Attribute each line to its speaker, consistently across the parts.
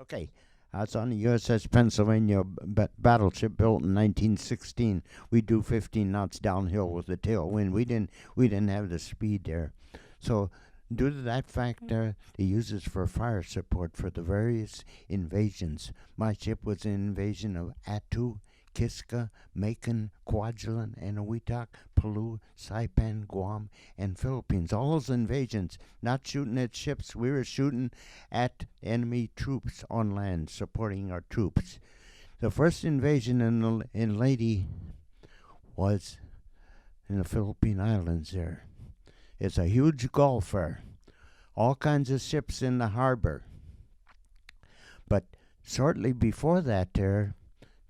Speaker 1: Okay, I was on the USS Pennsylvania battleship built in 1916. We do 15 knots downhill with the tailwind. We didn't have the speed there, so due to that factor, they use this for fire support for the various invasions. My ship was an invasion of Attu, Kiska, Macon, Kwajalein, Eniwetok, Palau, Saipan, Guam, and Philippines. All those invasions, not shooting at ships, we were shooting at enemy troops on land, supporting our troops. The first invasion in Leyte was in the Philippine Islands there. It's a huge gulfer, all kinds of ships in the harbor. But shortly before that there,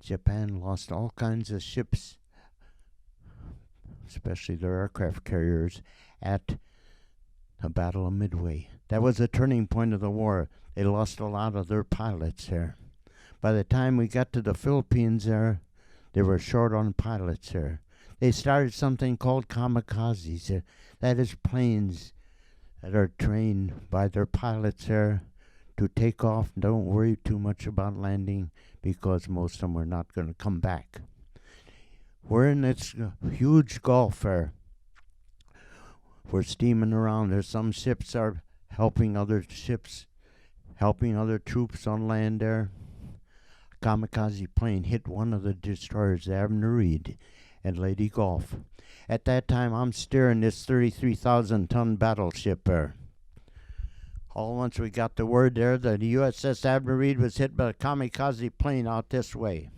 Speaker 1: Japan lost all kinds of ships, especially their aircraft carriers, at the Battle of Midway. That was a turning point of the war. They lost a lot of their pilots there. By the time we got to the Philippines there, they were short on pilots there. They started something called kamikazes. That is planes that are trained by their pilots there to take off. Don't worry too much about landing, because most of them are not going to come back. We're in this huge gulf there. We're steaming around. There's some ships are helping other ships, helping other troops on land there. A kamikaze plane hit one of the destroyers, the Admiral Reed, at Leyte Gulf. At that time, I'm steering this 33,000-ton battleship there. All once we got the word there, the USS Admiral Reed was hit by a kamikaze plane out this way.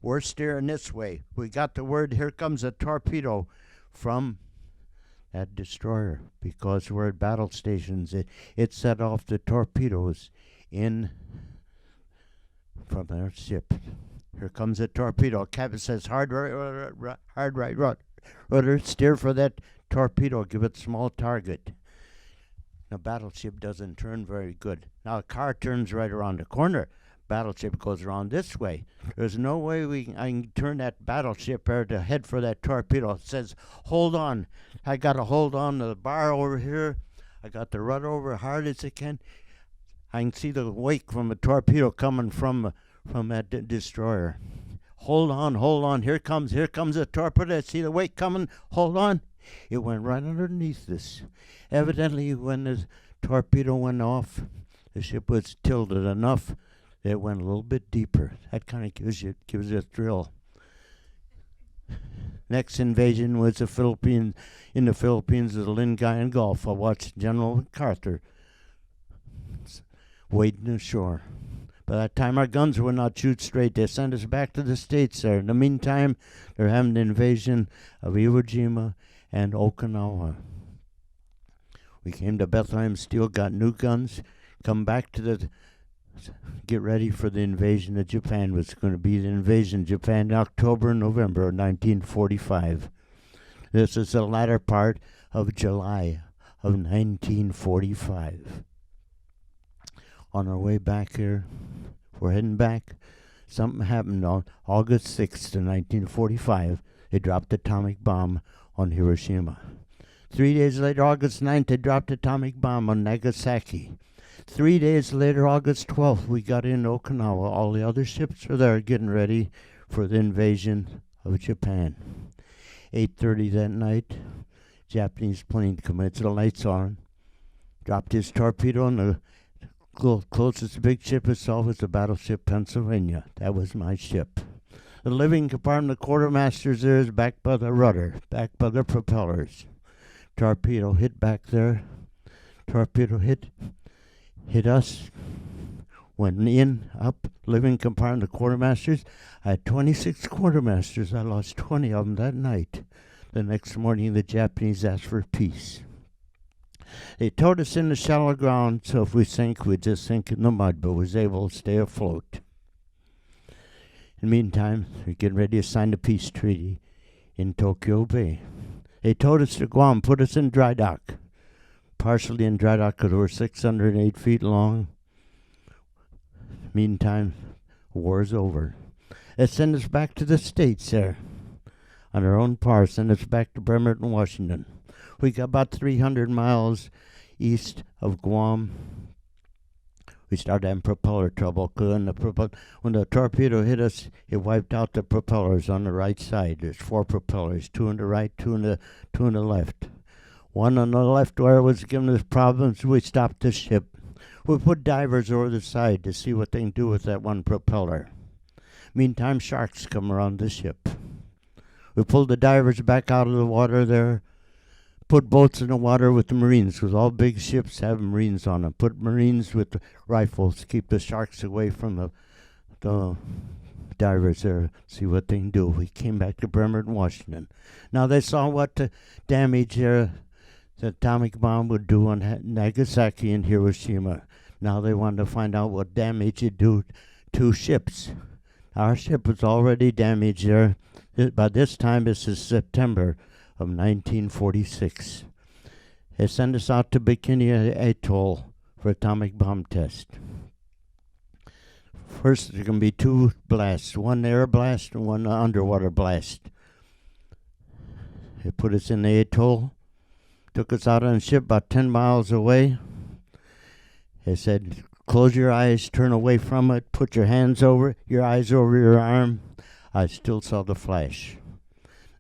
Speaker 1: We're steering this way. We got the word, here comes a torpedo from that destroyer, because we're at battle stations. It set off the torpedoes in from their ship. Here comes a torpedo. Captain says, hard right rudder, steer for that torpedo, give it small target. The battleship doesn't turn very good. Now the car turns right around the corner. Battleship goes around this way. There's no way I can turn that battleship there to head for that torpedo. It says, hold on. I got to hold on to the bar over here. I got to rudder over hard as I can. I can see the wake from the torpedo coming from that destroyer. Hold on. Here comes a torpedo. I see the wake coming. Hold on. It went right underneath us. Evidently, when the torpedo went off, the ship was tilted enough that it went a little bit deeper. That kind of gives you a thrill. Next invasion was the Philippines. In the Philippines, the Lingayen Gulf. I watched General MacArthur wading ashore. By that time, our guns would not shoot straight. They sent us back to the States there. In the meantime, they're having the invasion of Iwo Jima and Okinawa. We came to Bethlehem Steel, got new guns, come back to get ready for the invasion of Japan. It was going to be the invasion of Japan in October and November of 1945. This is the latter part of July of 1945. On our way back here, we're heading back. Something happened on August 6th of 1945. They dropped the atomic bomb on Hiroshima. 3 days later, August 9th, they dropped the atomic bomb on Nagasaki. 3 days later, August 12th, we got in Okinawa. All the other ships are there getting ready for the invasion of Japan. 8:30 that night, Japanese plane commenced the lights on, dropped his torpedo on the closest big ship itself was the battleship Pennsylvania. That was my ship. The living compartment, the quartermaster's there is back by the rudder, back by the propellers. Torpedo hit back there. Torpedo hit us. Went in, up, living compartment, the quartermasters. I had 26 quartermasters. I lost 20 of them that night. The next morning, the Japanese asked for peace. They towed us in the shallow ground, so if we sink, we'd just sink in the mud, but was able to stay afloat. In the meantime, they're getting ready to sign the peace treaty in Tokyo Bay. They towed us to Guam, put us in dry dock. Partially in dry dock because we're 608 feet long. Meantime, war's over. They send us back to the States there. On our own power, send us back to Bremerton, Washington. We got about 300 miles east of Guam. we started having propeller trouble. 'Cause when the torpedo hit us, it wiped out the propellers on the right side. There's 4 propellers, 2 on the right, 2 on the left. One on the left where it was giving us problems, we stopped the ship. We put divers over the side to see what they can do with that one propeller. Meantime, sharks come around the ship. We pulled the divers back out of the water there, put boats in the water with the Marines, because all big ships have Marines on them. Put Marines with the rifles, keep the sharks away from the divers there, see what they can do. We came back to Bremerton, Washington. Now they saw what the damage the atomic bomb would do on Nagasaki and Hiroshima. Now they wanted to find out what damage it'd do to ships. Our ship was already damaged there. By this time, this is September of 1946. They sent us out to Bikini Atoll for atomic bomb test. First, there's going to be 2 blasts, one air blast and one underwater blast. They put us in the atoll, took us out on a ship about 10 miles away. They said, close your eyes, turn away from it, put your hands over, your eyes over your arm. I still saw the flash.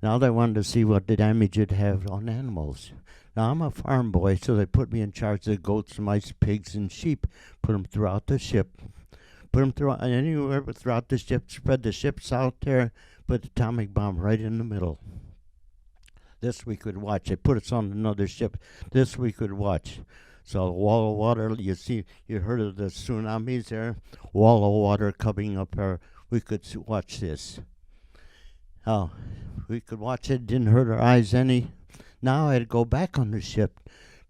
Speaker 1: Now they wanted to see what the damage it'd have on animals. Now I'm a farm boy, so they put me in charge of goats, mice, pigs, and sheep. Put them throughout the ship. Put them throughout anywhere but throughout the ship. Spread the ships out there. Put the atomic bomb right in the middle. This we could watch. They put us on another ship. This we could watch. So a wall of water, you heard of the tsunamis there? Wall of water coming up there. We could watch this. Oh, we could watch it, didn't hurt our eyes any. Now I had to go back on the ship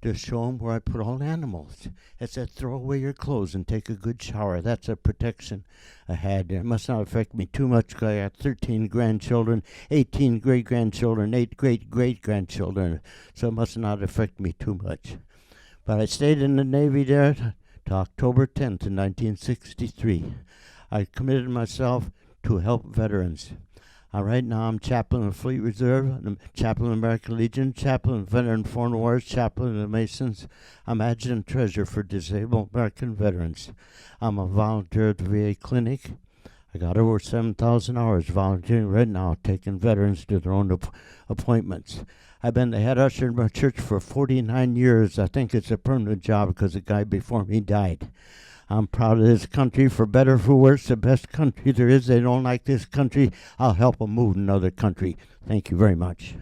Speaker 1: to show them where I put all the animals. It said, throw away your clothes and take a good shower. That's a protection I had. It must not affect me too much because I got 13 grandchildren, 18 great-grandchildren, 8 great-great-grandchildren. So it must not affect me too much. But I stayed in the Navy there to October 10th in 1963. I committed myself to help veterans. Right now I'm chaplain of Fleet Reserve, chaplain of American Legion, chaplain of Veteran Foreign Wars, chaplain of the Masons. I'm adjutant treasurer for disabled American veterans. I'm a volunteer at the VA clinic. I got over 7,000 hours volunteering right now, taking veterans to their own appointments. I've been the head usher in my church for 49 years. I think it's a permanent job because the guy before me died. I'm proud of this country, for better or for worse, the best country there is. They don't like this country, I'll help them move to another country. Thank you very much.